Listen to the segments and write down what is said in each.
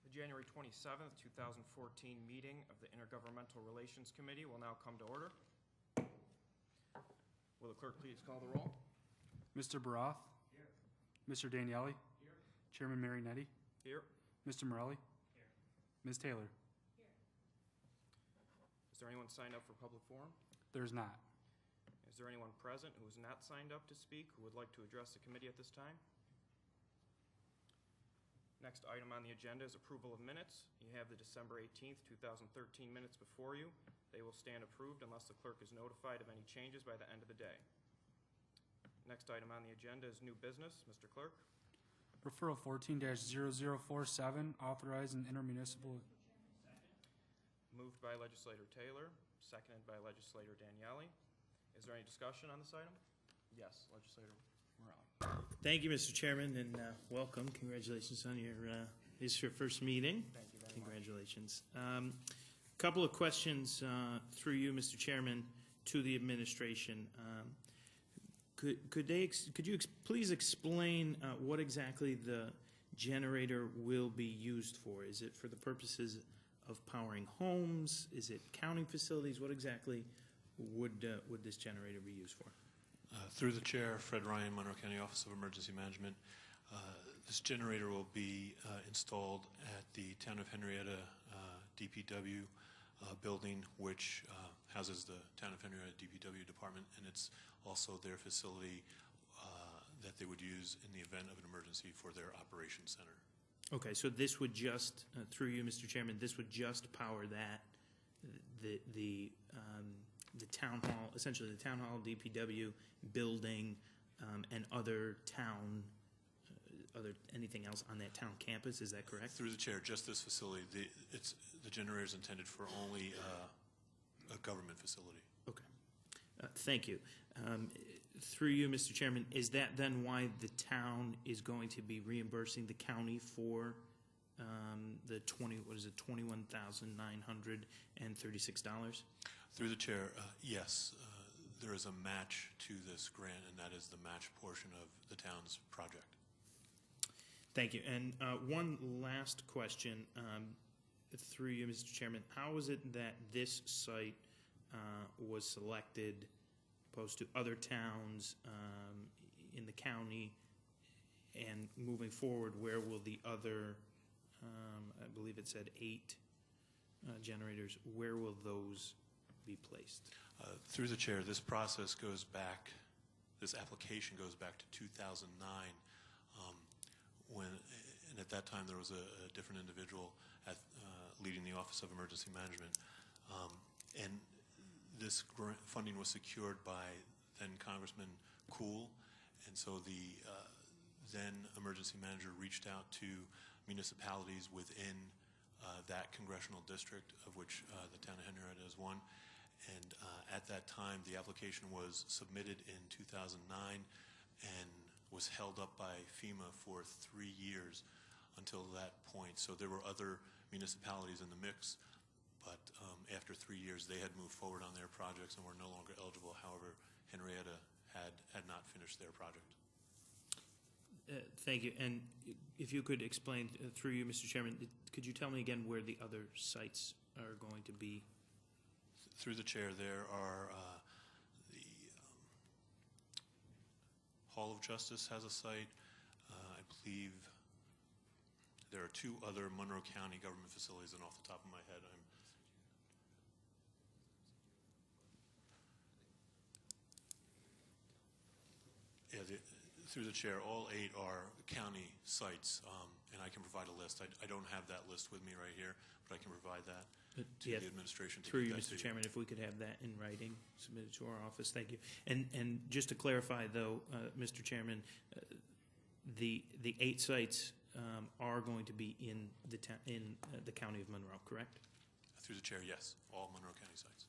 The January 27th, 2014 meeting of the Intergovernmental Relations Committee will now come to order. Will the clerk please call the roll? Mr. Baroth? Here. Mr. Daniele? Here. Chairman Marinetti? Here. Mr. Morelli? Here. Ms. Taylor? Here. Is there anyone signed up for public forum? There's not. Is there anyone present who is not signed up to speak who would like to address the committee at this time? Next item on the agenda is approval of minutes. You have the December 18th, 2013 minutes before you. They will stand approved unless the clerk is notified of any changes by the end of the day. Next item on the agenda is new business. Mr. Clerk. Referral 14-0047, authorizing intermunicipal. Moved by Legislator Taylor, seconded by Legislator Daniele. Is there any discussion on this item? Yes, Legislator Morelli. Thank you, Mr. Chairman, and welcome. Congratulations on your this is your first meeting. Thank you very Congratulations. Couple of questions through you, Mr. Chairman, to the administration. Could you please explain what exactly the generator will be used for? Is it for the purposes of powering homes? Is it counting facilities? What exactly would this generator be used for? Through the chair, Fred Ryan, Monroe County Office of Emergency Management. This generator will be installed at the Town of Henrietta DPW building, which houses the Town of Henrietta DPW department, and it's also their facility that they would use in the event of an emergency for their operations center. Okay, so this would just, through you, Mr. Chairman, this would just power that, the town hall, essentially the town hall, DPW building, and other town, anything else on that town campus. Is that correct? Through the chair, just this facility. The generator is intended for only a government facility. Okay, thank you. Through you, Mr. Chairman, is that then why the town is going to be reimbursing the county for the $21,936? Through the chair, yes, there is a match to this grant, and that is the match portion of the town's project. Thank you. And one last question through you, Mr. Chairman. How is it that this site was selected opposed to other towns in the county? And moving forward, where will the other, I believe it said 8 generators, where will those be placed? Through the chair, this process goes back, this application goes back to 2009, and at that time there was a different individual leading the Office of Emergency Management, and this funding was secured by then Congressman Cool, and so the then emergency manager reached out to municipalities within that congressional district, of which the town of Henrietta is one. And at that time, the application was submitted in 2009 and was held up by FEMA for 3 years until that point. So there were other municipalities in the mix, but after 3 years, they had moved forward on their projects and were no longer eligible. However, Henrietta had not finished their project. Thank you. And if you could explain through you, Mr. Chairman, could you tell me again where the other sites are going to be? Through the chair, there are the Hall of Justice has a site. I believe there are 2 other Monroe County government facilities, and off the top of my head, through the chair, all 8 are county sites, and I can provide a list. I don't have that list with me right here, but I can provide that to the administration. Through you, Mr. Chairman, if we could have that in writing submitted to our office. Thank you. And just to clarify, though, Mr. Chairman, the 8 sites are going to be in the county of Monroe, correct? Through the chair, yes, all Monroe County sites.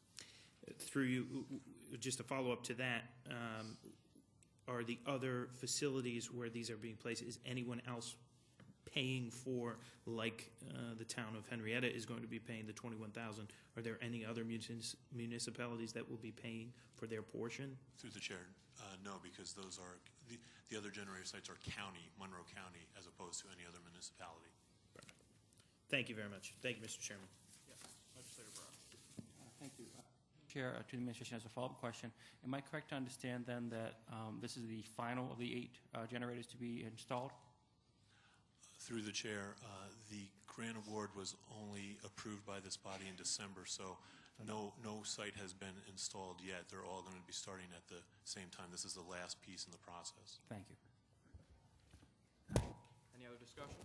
Through you, just a follow-up to that, are the other facilities where these are being placed, is anyone else paying for, like the town of Henrietta is going to be paying the $21,000? Are there any other municipalities that will be paying for their portion? Through the chair, no, because those are the other generator sites are county, Monroe County, as opposed to any other municipality. Thank you very much. Thank you, Mr. Chairman. Yes, Legislator Brown. Thank you. Chair, to the administration, as a follow-up question, am I correct to understand then that this is the final of the 8 generators to be installed? Through the chair, the grant award was only approved by this body in December, so no site has been installed yet. They're all going to be starting at the same time. This is the last piece in the process. Thank you. Any other discussion?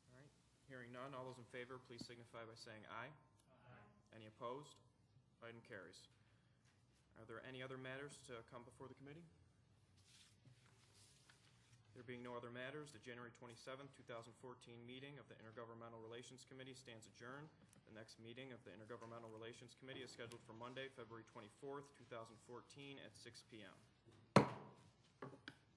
All right, hearing none, all those in favor, please signify by saying aye. Aye. Any opposed? Item carries. Are there any other matters to come before the committee? There being no other matters, the January 27th, 2014 meeting of the Intergovernmental Relations Committee stands adjourned. The next meeting of the Intergovernmental Relations Committee is scheduled for Monday, February 24th, 2014 at 6 p.m.